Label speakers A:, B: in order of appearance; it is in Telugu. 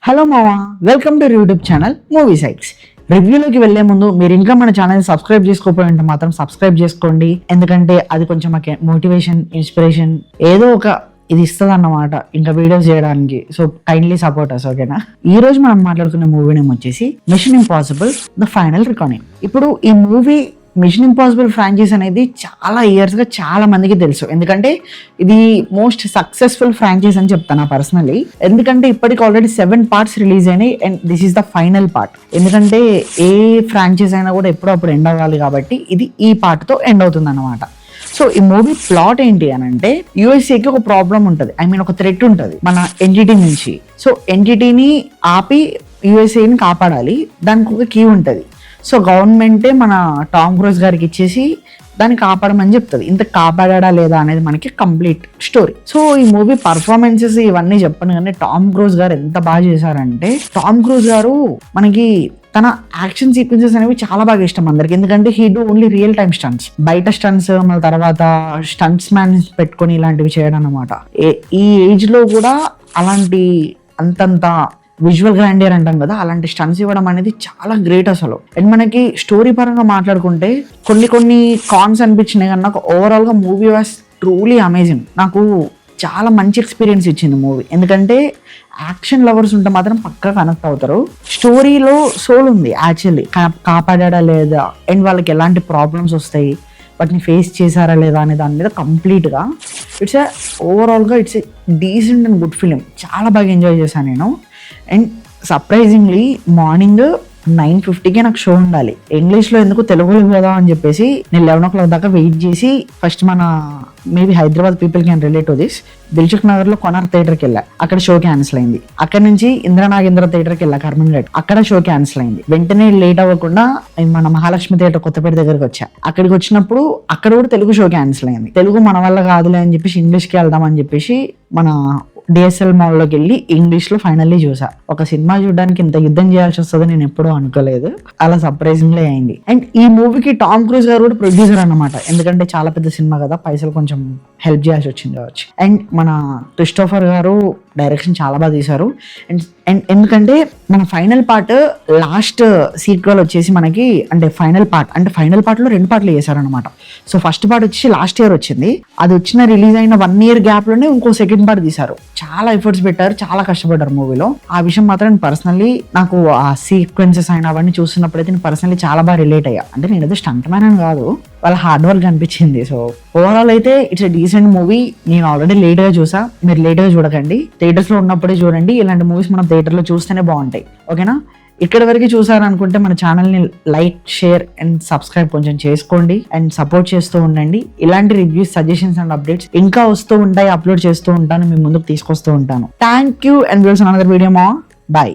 A: హలో మావా, welcome to YouTube channel movie sites. రివ్యూలోకి వెళ్లే ముందు మీరు ఇంకా మన ఛానల్ సబ్స్క్రైబ్ చేసుకోకపోయి ఉంటే మాత్రం సబ్స్క్రైబ్ చేసుకోండి. ఎందుకంటే అది కొంచెం మాకు మోటివేషన్, ఇన్స్పిరేషన్ ఏదో ఒక ఇది ఇస్తుంది అన్నమాట ఇంకా వీడియోస్ చేయడానికి. సో కైండ్లీ సపోర్ట్ అస్, ఓకేనా? ఈ రోజు మనం మాట్లాడుకునే మూవీ నేమ్ వచ్చేసి mission impossible the final recording. ఇప్పుడు ఈ మూవీ మిషన్ ఇంపాసిబుల్ ఫ్రాంచైజ్ అనేది చాలా ఇయర్స్గా చాలా మందికి తెలుసు, ఎందుకంటే ఇది మోస్ట్ సక్సెస్ఫుల్ ఫ్రాంచైజ్ అని చెప్తాను పర్సనలీ. ఎందుకంటే ఇప్పటికి ఆల్రెడీ 7 పార్ట్స్ రిలీజ్ అయినాయి and this is the final part. ఎందుకంటే ఏ ఫ్రాంచైజ్ అయినా కూడా ఎప్పుడో అప్పుడు ఎండ్ అవ్వాలి కాబట్టి ఇది ఈ పార్ట్తో ఎండ్ అవుతుంది అన్నమాట. సో ఈ మూవీ ప్లాట్ ఏంటి అని అంటే, యూఎస్ఏకి ఒక ప్రాబ్లం ఉంటుంది, ఒక థ్రెట్ ఉంటుంది మన ఎంటిటీ నుంచి. సో ఎంటిటీని ఆపి యూఎస్ఏని కాపాడాలి, దానికి ఒక కీ ఉంటుంది. సో గవర్నమెంటే మన టామ్ క్రూజ్ గారికి ఇచ్చేసి దాన్ని కాపాడమని చెప్తుంది. ఇంత కాపాడా లేదా అనేది మనకి కంప్లీట్ స్టోరీ. సో ఈ మూవీ పర్ఫార్మెన్సెస్ ఇవన్నీ చెప్పను, కానీ టామ్ క్రూజ్ గారు ఎంత బాగా చేశారంటే, టామ్ క్రూజ్ గారు మనకి తన యాక్షన్ సీక్వెన్సెస్ అనేవి చాలా బాగా ఇష్టం అందరికి. ఎందుకంటే he do only real time stunts, బయట స్టంట్స్ మన తర్వాత స్టంట్స్ మ్యాన్ పెట్టుకొని ఇలాంటివి చేయడం అనమాట. ఈ ఏజ్ లో కూడా అలాంటి అంతంత విజువల్ గ్రాండియర్ అంటాం కదా, అలాంటి స్టన్స్ ఇవ్వడం అనేది చాలా గ్రేట్ అసలు. అండ్ మనకి స్టోరీ పరంగా మాట్లాడుకుంటే కొన్ని కాన్స్ అనిపించినాయి, కానీ నాకు ఓవరాల్గా మూవీ వాస్ ట్రూలీ అమేజింగ్. నాకు చాలా మంచి ఎక్స్పీరియన్స్ ఇచ్చింది మూవీ. ఎందుకంటే యాక్షన్ లవర్స్ ఉంటే మాత్రం పక్కా కనెక్ట్ అవుతారు. స్టోరీలో సోల్ ఉంది యాక్చువల్లీ, కాపాడా లేదా అండ్ వాళ్ళకి ఎలాంటి ప్రాబ్లమ్స్ వస్తాయి, వాటిని ఫేస్ చేశారా లేదా అనే దాని మీద కంప్లీట్గా ఇట్స్ ఓవరాల్గా it's decent and good film. చాలా బాగా ఎంజాయ్ చేశాను నేను. అండ్ సర్ప్రైజింగ్లీ మార్నింగ్ 9:50కి నాకు షో ఉండాలి. ఇంగ్లీష్లో ఎందుకు, తెలుగులో కదా అని చెప్పేసి నేను 11 o'clock దాకా వెయిట్ చేసి, ఫస్ట్ మన maybe Hyderabad people can relate to this, Dilsukh నగర్లో కొనార్ థియేటర్కి వెళ్ళా, అక్కడ షో క్యాన్సిల్ అయింది. అక్కడ నుంచి ఇంద్రనాగేంద్ర థియేటర్కి వెళ్ళా కర్మన్ గడ్, అక్కడ షో క్యాన్సిల్ అయింది. వెంటనే లేట్ అవ్వకుండా మన మహాలక్ష్మి థియేటర్ కొత్తపేట దగ్గరికి వచ్చా. అక్కడికి వచ్చినప్పుడు అక్కడ కూడా తెలుగు షో క్యాన్సిల్ అయింది. తెలుగు మన వల్ల కాదులే అని చెప్పేసి ఇంగ్లీష్కి వెళ్దాం అని చెప్పేసి మన డిఎస్ఎల్ మాల్లోకి వెళ్ళి ఇంగ్లీష్లో ఫైనల్లీ చూసా. ఒక సినిమా చూడడానికి ఇంత యుద్ధం చేయాల్సి వస్తుంది నేను ఎప్పుడూ అనుకోలేదు, అలా సర్ప్రైజింగ్లీ అయింది. అండ్ ఈ మూవీకి టామ్ క్రూజ్ గారు కూడా ప్రొడ్యూసర్ అన్నమాట, ఎందుకంటే చాలా పెద్ద సినిమా కదా, పైసలు కొంచెం హెల్ప్ చేయాల్సి వచ్చింది కావచ్చు. అండ్ మన క్రిస్టోఫర్ గారు డైరెక్షన్ చాలా బాగా తీశారు. అండ్ ఎందుకంటే మన ఫైనల్ పార్ట్ లాస్ట్ సీక్వెల్ వచ్చేసి మనకి అంటే ఫైనల్ పార్ట్లో 2 పార్ట్లు చేశారనమాట. సో ఫస్ట్ పార్ట్ వచ్చి లాస్ట్ ఇయర్ వచ్చింది, అది వచ్చిన రిలీజ్ అయిన 1 year గ్యాప్ లోనే ఇంకో సెకండ్ పార్ట్ తీశారు. చాలా ఎఫర్ట్స్ పెట్టారు, చాలా కష్టపడ్డారు మూవీలో. ఆ విషయం మాత్రం పర్సనల్లీ నాకు ఆ సీక్వెన్సెస్ అయినా అవన్నీ చూస్తున్నప్పుడైతే నేను పర్సనల్లీ చాలా బాగా రిలేట్ అయ్యా. అంటే నేను ఏదో స్టంట్ మ్యాన్ అని కాదు, వాళ్ళ హార్డ్ వర్క్ అనిపించింది. సో ఓవరాల్ అయితే ఇట్స్ ఎ డీసెంట్ మూవీ. నేను ఆల్రెడీ లేట్గా చూసా, మీరు లేట్గా చూడకండి, థియేటర్స్లో ఉన్నప్పుడే చూడండి. ఇలాంటి మూవీస్ మనం థియేటర్లో చూస్తేనే బాగుంటాయి, ఓకేనా? ఇక్కడ వరకు చూసారనుకుంటే మన ఛానల్ని లైక్, షేర్ అండ్ సబ్స్క్రైబ్ కొంచెం చేసుకోండి అండ్ సపోర్ట్ చేస్తూ ఉండండి. ఇలాంటి రివ్యూస్, సజెషన్స్ అండ్ అప్డేట్స్ ఇంకా వస్తూ ఉంటాయి, అప్లోడ్ చేస్తూ ఉంటాను, మీ ముందుకు తీసుకొస్తూ ఉంటాను. థ్యాంక్ యూ అండ్ విల్స్ అనదర్ వీడియో. బాయ్.